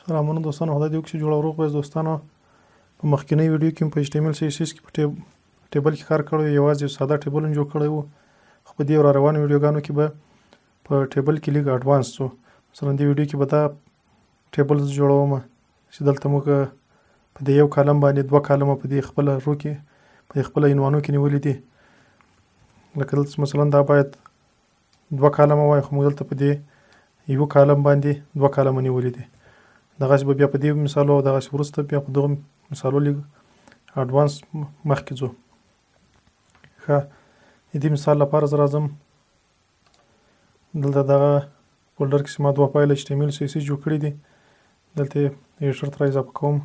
سلامونه دوستانو، خدای دې وکړي چې جوړ او روغ وایاست دوستانو. په مخکینی ویډیو کې په HTML+CSS کې په ټیبل کې کار کړی و، یوازې یو ساده ټیبل جوړ کړی و. خو په دې راروانو ویډیوګانو کې به په ټیبل کې لږ اډوانس شو. مثلا دې ویډیو کې به دا ټیبل جوړوم چې دلته موږ په دې یو کالم باندې دوه کالمه په دې خپله رو کې په دې خپله عنوانو کې نیولي دي. لکه دلته مثلا دا باید دوه کالمه وای، خو موږ دلته په دې یو کالم باندې دوه کالمه نیولي دي. دغسې به بیا په دې مثالو او دغسې وروسته بیا په دغو مثالو لږ اډوانس مخکې ځو. ښه، د دې مثال لپاره زه راځم دلته دغه فولډر کې ما دوه فایل HTML+CSS جوړ کړي دي. دلته یې ایډیټر ته را اضافه کوم.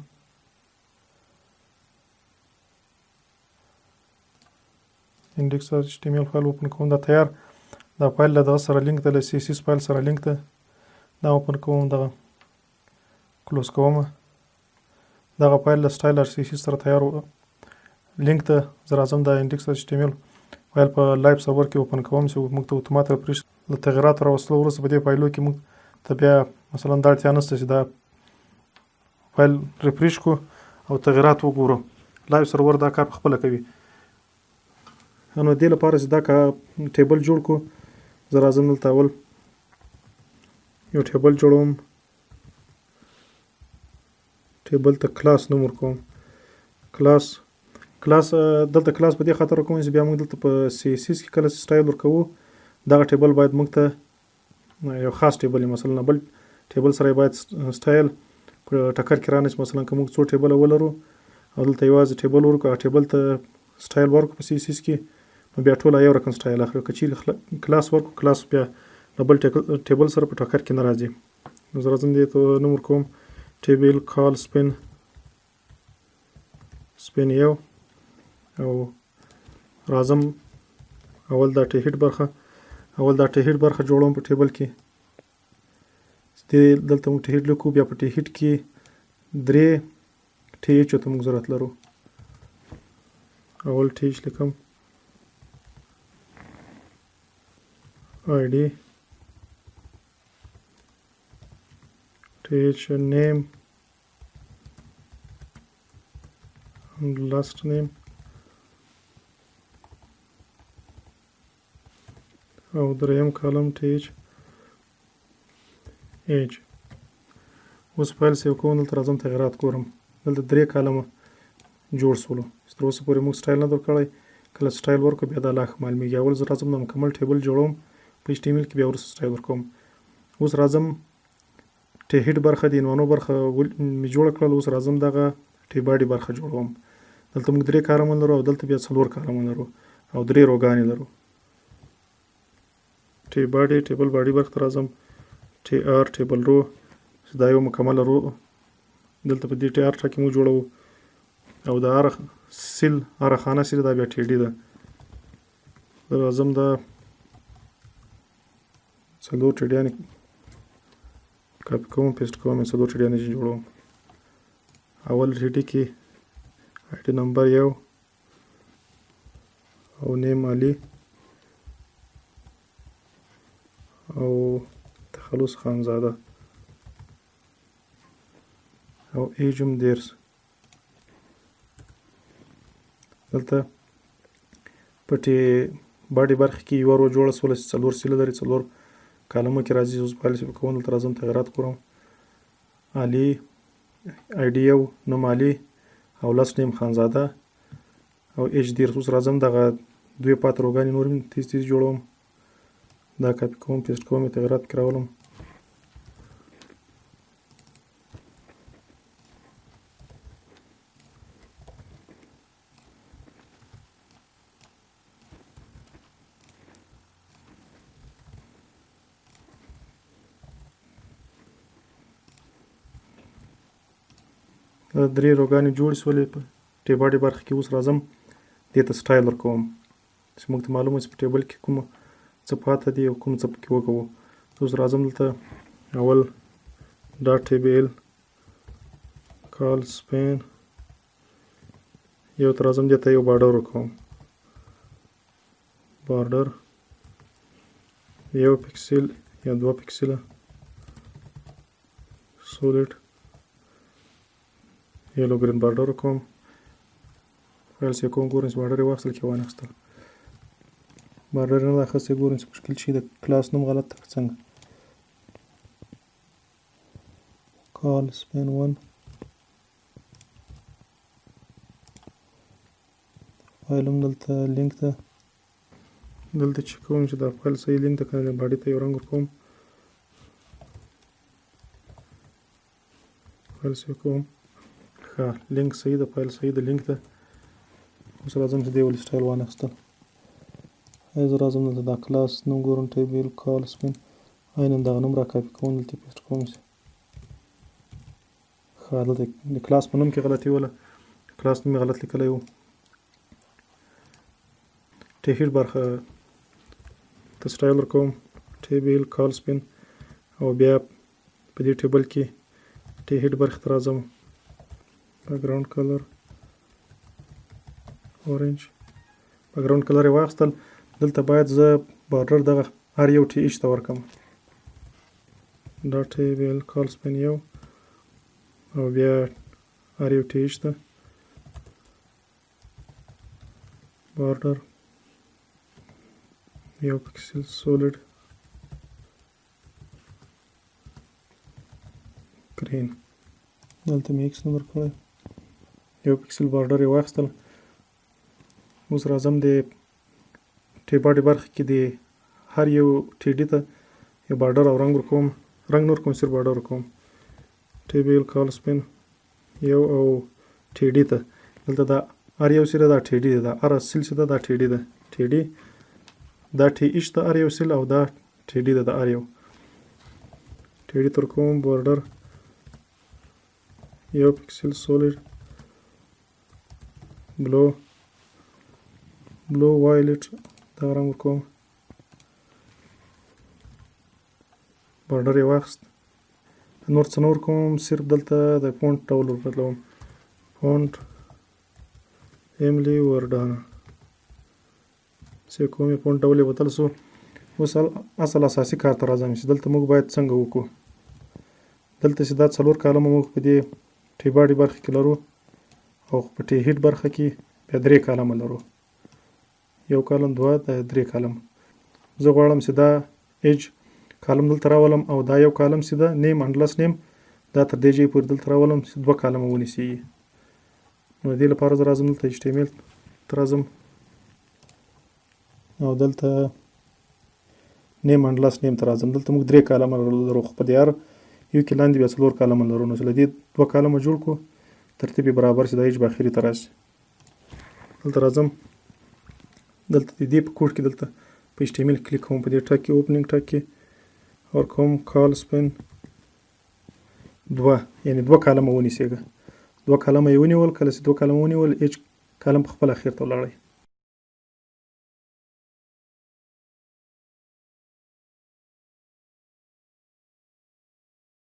index.html فایل اوپن کوم. دا تیار دا فایل له دغه سره لینک ده، له CSS فایل سره لینک ده. دا اوپن کوم، دغه کلوز کوم. دغه فایل له سټایل CSS سره تیار لینک ده. زه راځم دا index.html فایل په لایف سرور کې اوپن کوم چې موږ ته اتومات ریفریش له تغیراتو راوستلو وروسته په دې فایلو کې موږ ته بیا مثلا دا اړتیا نشته چې دا فایل ریفریش کړو او تغیرات وګورو. لایف سرور دا کار پخپله کوي. نو دې لپاره چې دا ټیبل جوړ کړو، زه راځم دلته اول یو ټیبل جوړوم. ټیبل ته کلاس نوم ورکوم. کلاس دلته کلاس په دې خاطر ورکوم چې بیا موږ دلته په CSS کې کله سټایل ورکوو، دغه ټیبل باید موږ ته یو خاص ټیبل وي. مثلا بل ټیبل سره باید سټایل په ټکر کې رانشي. مثلا که موږ څو ټیبله ولرو او دلته یوازې ټیبل ورکړو، هغه ټیبل ته سټایل ورکړو په CSS کې، نو بیا ټوله یو رقم سټایل اخلي. که چیرې کلاس ورکړو، کلاس بیا له بل ټیبل سره په ټکر کې نه راځي. نو زه راځم دې ته نوم ورکوم ټیبل Colspan یو، او راځم اول دا ټهیډ برخه جوړوم په ټیبل کې. دلته موږ ټهیډ لیکو، بیا په ټهیډ کې 3 TH ته موږ ضرورت لرو. اول TH لیکم، ID TH name and last name او دریم کالم TH age. اوس فایل سیو کوم. دلته راځم تغیرات ګورم. دلته 3 کالمه جوړ سولو. تر اوسه پورې موږ سټایل نه در کړی. کله سټایل ورکړو بیا دا لا ښه معلومیږي. اول زه راځم د مکمل ټیبل جوړوم په HTML کې، بیا وروسته سټایل ورکوم. اوس راځم ټهیډ برخه د عنوانو برخه مې جوړه کړل. اوس راځم دغه ټی باډي برخه جوړوم. دلته موږ 3 کالمونه لرو او دلته بیا 4 کالمونه لرو او 3 روګانې لرو. ټی باډي ټیبل باډي برخه ته راځم. TR ټیبل رو، دا یو مکمله رو. دلته په دې TR ټکي موږ جوړو او د هر خانه سیل دا بیا TD ده. راځم دا 4 ټیډیانې کاپي کوم، پیسټ کوم، 4 ټیډیانې جوړوم. اول TD کې ID نمبر 1 او نیم علي او تخلص خانزاده او ایجم 10. دلته پټې باډي برخه کې یو رو جوړه سوله چې 4 سیله لري، 4 کالمو کې راځي. اوس فایل سیو کوم. دلته راځم تغیرات کوم. علي ID یو، نوم علي او لاست نیم خانزاده او ایج 10. اوس راځم دغه 2 پاتې روګانې نور تیز جوړوم. دا کاپي کوم، پیسټ کوم، تغیرات کې راولم. دا 3 روګانې جوړې شولې په ټی باډي برخه کې. اوس راځم دې ته سټایل ورکوم چې موږ ته معلومه چې په ټیبل کې کوم څه پاته دي او کوم څه پکې وکوو. اوس راځم دلته اول دا ټیبل Colspan یو ته راځم، دې ته یو بارډر ورکوم. بارډر 1 پکسل یا 2 پکسله solid یلو ګرین بارډر کوم فایل سیو کوم ګورم چې بارډر یې واخیستل که وانه اخیستل بارډر یې نه ده اخیستی ګورم چې مشکل شي د کلاس نوم غلط ده که څنګه Colspan 1 فایل هم دلته لینک ده دلته چې کوم چې دا فایل صحیح لینک ده که نه باډي ته یو رنګ ورکوم فایل سیو کوم ښه لینک صحیح ده فایل صحیح ده لینک ده اوس راځم چې دې ولې سټایل وانخیستل زه راځم دلته دا کلاس نوم ګورم ټیبل Colspan عیناً دغه نوم را کاپي کوم دلته پیسټ کوم ښه دلته د کلاس په نوم کې غلطي وله کلاس نوم یې غلط لیکلی و تشریح برخه ته سټایل ورکوم ټیبل Colspan او بیا په دې ټیبل کې تشریح برخې ته راځم background color orange background color یې واخیستل دلته باید زه بارډر دغه هر یو ټي ایچ ته ورکم دا ټیبل Colspan یو او بیا هر یو ټي ایچ ته بارډر یو پکسل سولید گرین دلته مې ایکس نمبر کړی یو پکسل بارډر یې واخیستل اوس راځم د ټی باډي برخه کې د هر یو ټي ډي ته یو بارډر او رنګ ورکوم رنګ نور کوم صرف بارډر ورکوم ټیبل Colspan یو او ټي ډي ته دلته دا هر یو سیل دا ټي ډي ده دا هر سیل چې ده دا ټي ډي ده ټي ډي دا ټي ایچ ته هر یو سیل او دا ټي ډي ده د هر یو ټي ډي ته ورکوم بارډر یو پکسل سولید بلو وایلټ دا رنګ ورکوم بارډر یې واخیست نور څه نه ورکوم صرف دلته د فونټ ډول وربدلوم فونټ ایملی وردانه سیو کوم یې فونټ ډول یې بدل سو اوس اصل اساسي کار ته راځم چې دلته موږ باید څنګه وکړو دلته چې دا څلور کالمه موږ په دې ټی باډي برخه کې لرو او په ټی هیډ برخه کې بیا درې کالمه لرو یو کالم دوه دا درې کالم زه غواړم چې دا ایج کالم دلته راولم او دا یو کالم چې ده نیم انډلس نیم دا تر دې ځای پورې دلته راولم چې دوه کالمه ونیسي نو دې لپاره زه راځم دلته HTML ته راځم او دلته نیم انډلس نیم ته راځم دلته موږ درې کالمه لرو خو په دې هر یو کې لاندې بیا څلور کالمه لرو نو چې له دې دوه کالمه جوړ کړو ترتیب یې برابر چې د ایج به اخري ته راشي دلته راځم دلته د دې په کوډ کې دلته په HTML کلیک کوم په دې ټک کې اوپننګ ټک کې اور کوم Colspan دوه یعنی دوه کالمه ونیسېږه دوه کالمه یې ونیول کله چې دوه کالمه ونیول ایج کالم په خپل اخر ته ولاړی